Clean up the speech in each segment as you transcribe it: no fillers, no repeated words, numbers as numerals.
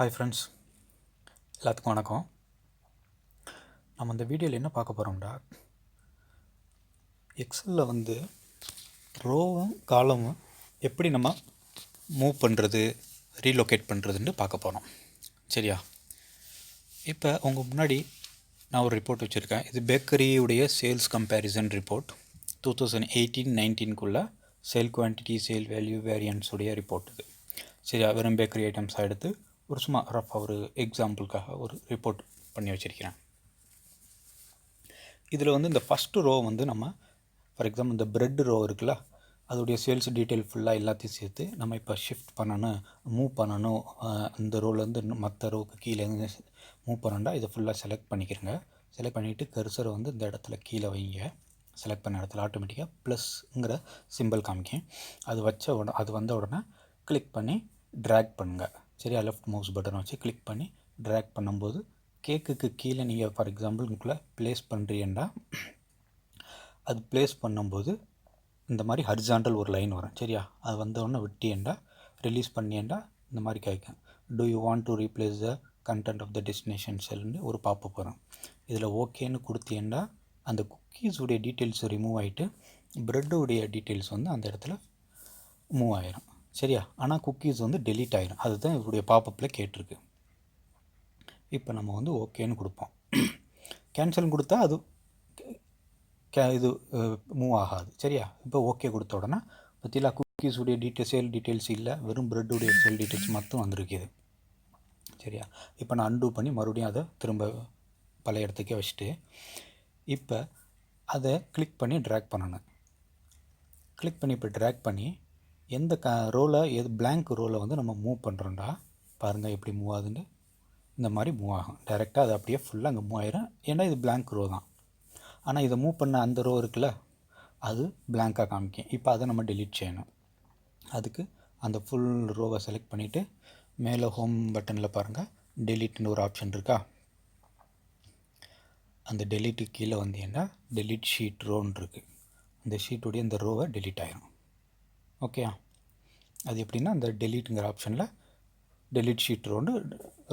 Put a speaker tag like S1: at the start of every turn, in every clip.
S1: Hi friends, எல்லாத்துக்கும் வணக்கம். நம்ம இந்த வீடியோவில் என்ன பார்க்க போகிறோம்டா, எக்ஸலில் வந்து ரோவும் காலமும் எப்படி நம்ம மூவ் பண்ணுறது, ரீலோகேட் பண்ணுறதுன்னு பார்க்க போகிறோம். சரியா? இப்போ உங்கள் முன்னாடி நான் ஒரு ரிப்போர்ட் வச்சுருக்கேன். இது பேக்கரியுடைய sales comparison report 2018-19 sale quantity, sale value, வேரியன்ஸுடைய ரிப்போர்ட் இது. சரியா? வெறும் பேக்கரி ஐட்டம்ஸாக எடுத்து ஒரு சும்மா ரஃபாக ஒரு எக்ஸாம்பிளுக்காக ஒரு ரிப்போர்ட் பண்ணி வச்சுருக்கிறேன். இதில் வந்து இந்த ஃபஸ்ட்டு ரோ வந்து நம்ம ஃபார் எக்ஸாம்பிள் இந்த ப்ரெட் ரோ இருக்குல்ல, அதோடைய சேல்ஸ் டீட்டெயில் ஃபுல்லாக எல்லாத்தையும் சேர்த்து நம்ம இப்போ ஷிஃப்ட் பண்ணணும், மூவ் பண்ணணும். இந்த ரோலேருந்து மற்ற ரோவுக்கு கீழே மூவ் பண்ணணுன்னா இதை ஃபுல்லாக செலக்ட் பண்ணிக்கிறங்க. செலக்ட் பண்ணிவிட்டு கர்சரை வந்து இந்த இடத்துல கீழே வைங்க. செலக்ட் பண்ண இடத்துல ஆட்டோமேட்டிக்காக ப்ளஸ்ங்கிற சிம்பிள் காமிக்கும். அது வந்த உடனே கிளிக் பண்ணி ட்ராக் பண்ணுங்கள். சரியா? லெஃப்ட் மவுஸ் பட்டனை வச்சு கிளிக் பண்ணி ட்ராக் பண்ணும்போது கேக்குக்கு கீழே நீங்கள் ஃபார் எக்ஸாம்பிள் உங்களுக்குள்ளே ப்ளேஸ் பண்ணுறீங்கன்னா அது ப்ளேஸ் பண்ணும்போது இந்த மாதிரி ஹரிசாண்டல் ஒரு லைன் வரும். சரியா? அது வந்தோடனே விட்டியேண்டா ரிலீஸ் பண்ணியேண்டா இந்த மாதிரி கேட்கும். Do you want to replace the content of the destination செல்னு ஒரு பாப்பப் வரும். இதில் ஓகேன்னு கொடுத்தீங்கன்னா அந்த குக்கீஸுடைய டீட்டெயில்ஸ் ரிமூவ் ஆகிட்டு ப்ரெட்டுடைய டீட்டெயில்ஸ் வந்து அந்த இடத்துல மூவ் ஆகிரும். சரியா? ஆனால் குக்கீஸ் வந்து டெலீட் ஆகிரும். அதுதான் இவருடைய பாப்பப்பில் கேட்டிருக்கு. இப்போ நம்ம வந்து ஓகேன்னு கொடுப்போம். கேன்சல் கொடுத்தா அது இது மூவ் ஆகாது. சரியா? இப்போ ஓகே கொடுத்த உடனே பற்றிலாம் குக்கீஸுடைய சேல் டீட்டெயில்ஸ் இல்லை, வெறும் ப்ரெட்டுடைய சேல் டீட்டெயில்ஸ் மட்டும் வந்திருக்குது. சரியா? இப்போ நான் அன்டூ பண்ணி மறுபடியும் அதை திரும்ப பழைய இடத்துக்கே வச்சுட்டு இப்போ அதை கிளிக் பண்ணி ட்ராக் பண்ணணும். கிளிக் பண்ணி இப்போ ட்ராக் பண்ணி எந்த ரோவில் பிளாங்க் ரோவில் வந்து நம்ம மூவ் பண்ணுறோம்டா, பாருங்கள் எப்படி மூவ் ஆகுதுன்னு. இந்த மாதிரி மூவ் ஆகும். டைரெக்டாக அது அப்படியே ஃபுல்லாக அங்கே மூவ் ஆயிரும். ஏன்னா இது பிளாங்க் ரோ தான். ஆனால் இதை மூவ் பண்ண அந்த ரோ இருக்குல்ல, அது பிளாங்காக காமிக்கும். இப்போ அதை நம்ம டெலீட் செய்யணும். அதுக்கு அந்த ஃபுல் ரோவை செலக்ட் பண்ணிவிட்டு மேலே ஹோம் பட்டனில் பாருங்கள், டெலீட்னு ஒரு ஆப்ஷன் இருக்கா. அந்த டெலீட்டுக்கு கீழே வந்தீங்கன்னா டெலீட் ஷீட் ரோன்னு இருக்குது. அந்த ஷீட்டுடைய இந்த ரோவை டெலீட் ஆகிரும். ஓகே, அது எப்படின்னா அந்த டெலீட்டுங்கிற ஆப்ஷனில் டெலீட் ஷீட்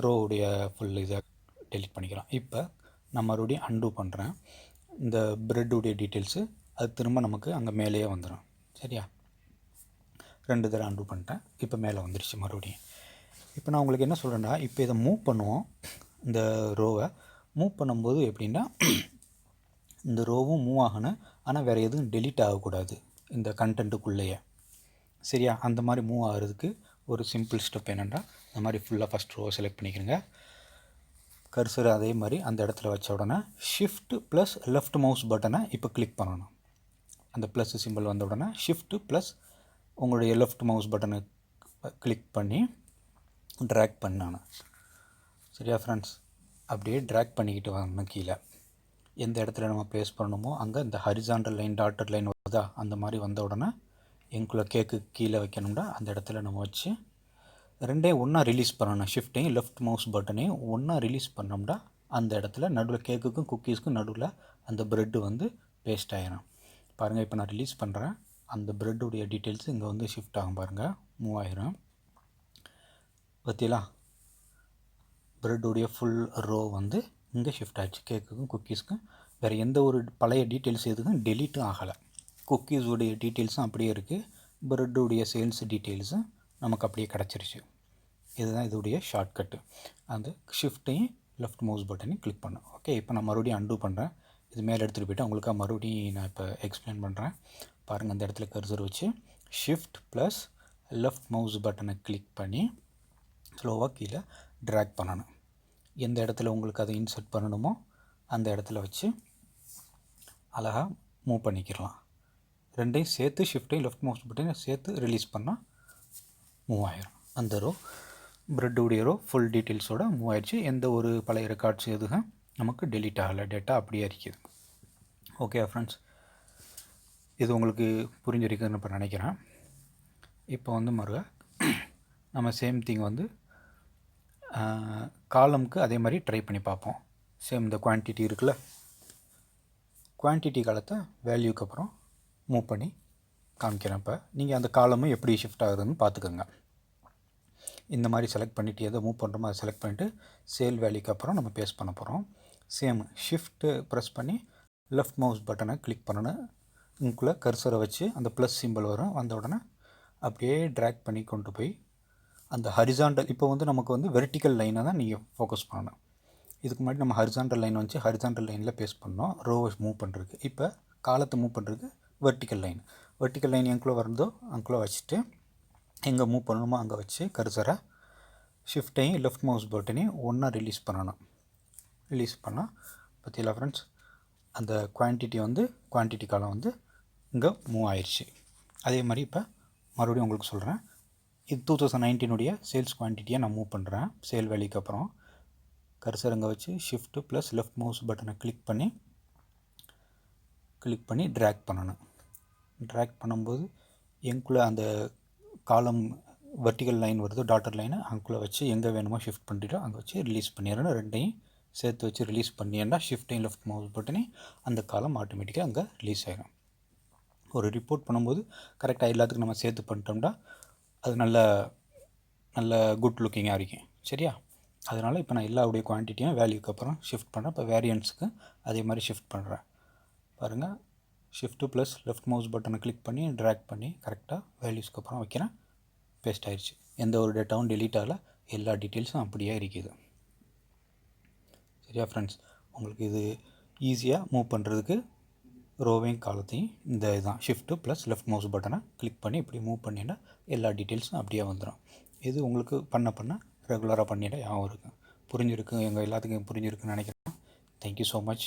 S1: ரோவுடைய ஃபுல் இதை டெலீட் பண்ணிக்கிறோம். இப்போ நான் மறுபடியும் அன்டூ பண்ணுறேன். இந்த ப்ரெட்டுடைய டீட்டெயில்ஸு அது திரும்ப நமக்கு அங்கே மேலேயே வந்துடும். சரியா? 2 தடவை அன்டூ பண்ணிட்டேன். இப்போ மேலே வந்துடுச்சு மறுபடியும். இப்போ நான் உங்களுக்கு என்ன சொல்கிறேன்னா, இப்போ இதை மூவ் பண்ணுவோம். இந்த ரோவை மூவ் பண்ணும்போது எப்படின்னா இந்த ரோவும் மூவ் ஆகணும், ஆனால் வேறு எதுவும் டெலீட் ஆகக்கூடாது இந்த கண்டென்ட்டுக்குள்ளேயே. சரியா? அந்த மாதிரி மூவ் ஆகிறதுக்கு ஒரு சிம்பிள் ஸ்டெப் என்னென்னா, இந்த மாதிரி ஃபுல்லாக ஃபஸ்ட் ரோவை செலக்ட் பண்ணிக்கிறேங்க. கர்சர் அதே மாதிரி அந்த இடத்துல வச்ச உடனே ஷிஃப்ட் ப்ளஸ் லெஃப்ட் மவுஸ் பட்டனை இப்போ கிளிக் பண்ணணும். அந்த ப்ளஸ் சிம்பிள் வந்த உடனே ஷிஃப்ட் ப்ளஸ் உங்களுடைய லெஃப்ட் மவுஸ் பட்டனை கிளிக் பண்ணி ட்ராக் பண்ணணும். சரியா ஃப்ரெண்ட்ஸ்? அப்படியே ட்ராக் பண்ணிக்கிட்டு வரணும் கீழே. எந்த இடத்துல நம்ம ப்ளேஸ் பண்ணணுமோ அங்கே இந்த ஹரிசாண்டல் லைன் டாட்டட் லைன் வருதா, அந்த மாதிரி வந்த உடனே எங்குள்ள கேக்கு கீழே வைக்கணும்னா அந்த இடத்துல நம்ம வச்சு ரெண்டையும் ஒன்றா ரிலீஸ் பண்ணணும். ஷிஃப்ட்டையும் லெஃப்ட் மவுஸ் பட்டனையும் ஒன்றா ரிலீஸ் பண்ணோம்னா அந்த இடத்துல நடுவில் கேக்குக்கும் குக்கீஸ்க்கும் நடுவில் அந்த ப்ரெட்டு வந்து பேஸ்ட் ஆகிடும். பாருங்கள், இப்போ நான் ரிலீஸ் பண்ணுறேன். அந்த ப்ரெட்டுடைய டீட்டெயில்ஸ் இங்கே வந்து ஷிஃப்ட் ஆகும். பாருங்கள், மூவ் ஆகிரும். பற்றிலாம் ப்ரெட்டுடைய ஃபுல் ரோ வந்து இங்கே ஷிஃப்ட் ஆகிடுச்சு. கேக்குக்கும் குக்கீஸ்க்கும் வேறு எந்த ஒரு பழைய டீட்டெயில்ஸ் எதுக்கும் டெலீட்டும் ஆகலை. குக்கீஸுடைய டீட்டெயில்ஸும் அப்படியே இருக்குது. ப்ரெட்டுடைய சேல்ஸ் டீட்டெயில்ஸும் நமக்கு அப்படியே கிடச்சிருச்சு. இதுதான் இதோடைய ஷார்ட்கட்டு. அந்த ஷிஃப்ட்டையும் லெஃப்ட் மவுஸ் பட்டனையும் கிளிக் பண்ணேன். ஓகே, இப்போ நான் மறுபடியும் அன்டூ பண்ணுறேன். இது மேலே எடுத்துகிட்டு போய்ட்டு உங்களுக்காக மறுபடியும் நான் இப்போ எக்ஸ்பிளைன் பண்ணுறேன். பாருங்கள், அந்த இடத்துல கர்சர் வச்சு ஷிஃப்ட் ப்ளஸ் லெஃப்ட் மவுஸ் பட்டனை கிளிக் பண்ணி ஸ்லோவாக கீழே ட்ராக் பண்ணணும். எந்த இடத்துல உங்களுக்கு அதை இன்சர்ட் பண்ணணுமோ அந்த இடத்துல வச்சு அழகாக மூவ் பண்ணிக்கிறலாம். ரெண்டையும் சேர்த்து ஷிஃப்ட்டையும் லெஃப்ட் மவுஸ் பட்டனையும் சேர்த்து ரிலீஸ் பண்ணால் மூவ் ஆகிரும். அந்த ரோ ப்ரெட்டுடைய ரோ ஃபுல் டீட்டெயில்ஸோடு மூவ் ஆயிடுச்சு. எந்த ஒரு பழைய ரெக்கார்ட்ஸ் எதுவும் நமக்கு டெலீட் ஆகலை. டேட்டா அப்படியே இருக்குது. ஓகே ஃப்ரெண்ட்ஸ், இது உங்களுக்கு புரிஞ்சிருக்குன்னு இப்போ நினைக்கிறேன். இப்போ வந்து நம்ம சேம் திங் வந்து காலமுக்கு அதே மாதிரி ட்ரை பண்ணி பார்ப்போம். சேம் இந்த குவான்டிட்டி இருக்குல்ல, குவான்டிட்டி காலத்தை வேல்யூக்கு அப்புறம் மூவ் பண்ணி காமிக்கிறேன். இப்போ நீங்கள் அந்த காலமும் எப்படி ஷிஃப்ட் ஆகுதுன்னு பார்த்துக்கோங்க. இந்த மாதிரி செலக்ட் பண்ணிவிட்டு எதை மூவ் பண்ணுறோமோ அதை செலக்ட் பண்ணிவிட்டு சேல் வேல்யூக்கு அப்புறம் நம்ம பேஸ்ட் பண்ண போகிறோம். சேம் ஷிஃப்ட்டு ப்ரெஸ் பண்ணி லெஃப்ட் மவுஸ் பட்டனை கிளிக் பண்ணணும். உங்களுக்குள்ளே கர்சரை வச்சு அந்த ப்ளஸ் சிம்பிள் வரும், வந்த உடனே அப்படியே ட்ராக் பண்ணி கொண்டு போய் அந்த ஹரிசாண்டல், இப்போ வந்து நமக்கு வந்து வெர்டிக்கல் லைனை தான் நீங்கள் ஃபோக்கஸ் பண்ணணும். இதுக்கு முன்னாடி நம்ம ஹரிசாண்டல் லைன் வச்சு ஹரிசாண்டல் லைனில் பேஸ்ட் பண்ணோம் ரோவை மூவ் பண்ணுறதுக்கு. இப்போ காலத்தை மூவ் பண்ணுறதுக்கு வெர்டிக்கல் லைன் எங்குள்ளே வருதோ அங்குள்ளே வச்சுட்டு எங்கே மூவ் பண்ணணுமோ அங்கே வச்சு கர்சரை ஷிஃப்ட்டையும் லெஃப்ட் மவுஸ் பட்டனையும் ஒன்றா ரிலீஸ் பண்ணணும். ரிலீஸ் பண்ணால் பார்த்தீங்களா ஃப்ரெண்ட்ஸ், அந்த குவான்டிட்டி காலம் வந்து இங்கே மூவ் ஆயிடுச்சு. அதே மாதிரி இப்போ மறுபடியும் உங்களுக்கு சொல்கிறேன், இது 2019 சேல்ஸ் குவான்டிட்டியை நான் மூவ் பண்ணுறேன். சேல் வேல்யூக்கு அப்புறம் கர்சர் அங்கே வச்சு ஷிஃப்ட்டு ப்ளஸ் லெஃப்ட் மவுஸ் பட்டனை கிளிக் பண்ணி ட்ராக் பண்ணணும். ட்ராக் பண்ணும்போது எங்குள்ளே அந்த காலம் வெர்டிக்கல் லைன் வருது, டாட்டர் லைனை அங்குள்ளே வச்சு எங்கே வேணுமோ ஷிஃப்ட் பண்ணிவிட்டு அங்கே வச்சு ரிலீஸ் பண்ணிடணும். ரெண்டையும் சேர்த்து வச்சு ரிலீஸ் பண்ணிடா ஷிஃப்ட்டையும் லெஃப்ட் மவுஸ் பட்டனே அந்த காலம் ஆட்டோமேட்டிக்காக அங்கே ரிலீஸ் ஆகிடும். ஒரு ரிப்போர்ட் பண்ணும்போது கரெக்டாக எல்லாத்துக்கும் நம்ம சேர்த்து பண்ணிட்டோம்னா அது நல்ல குட் லுக்கிங்காக இருக்கும். சரியா? அதனால் இப்போ நான் எல்லாவுடைய குவான்டிட்டியும் வேல்யூக்கு அப்புறம் ஷிஃப்ட் பண்ணுறேன். இப்போ வேரியன்ஸுக்கு அதே மாதிரி ஷிஃப்ட் பண்ணுறேன். பாருங்கள், ஷிஃப்ட்டு ப்ளஸ் லெஃப்ட் மவுஸ் பட்டனை கிளிக் பண்ணி ட்ராக் பண்ணி கரெக்டாக வேல்யூஸ்க்கு அப்புறம் வைக்கிறேன். பேஸ்ட் ஆயிடுச்சு. எந்த ஒரு டேட்டாவும் டெலீட் ஆகலை, எல்லா டீட்டெயில்ஸும் அப்படியே இருக்குது. சரியா ஃப்ரெண்ட்ஸ்? உங்களுக்கு இது ஈஸியாக மூவ் பண்ணுறதுக்கு ரோவையும் காலத்தையும் இந்த இதுதான் ஷிஃப்ட்டு ப்ளஸ் லெஃப்ட் மவுஸ் பட்டனை கிளிக் பண்ணி இப்படி மூவ் பண்ணினா எல்லா டீட்டெயில்ஸும் அப்படியே வந்துடும். இது உங்களுக்கு பண்ண ரெகுலராக பண்ணிட ஞாபகம் இருக்கும். புரிஞ்சிருக்கு, எங்கள் எல்லாத்துக்கும் புரிஞ்சிருக்குன்னு நினைக்கிறேன். Thank you so much.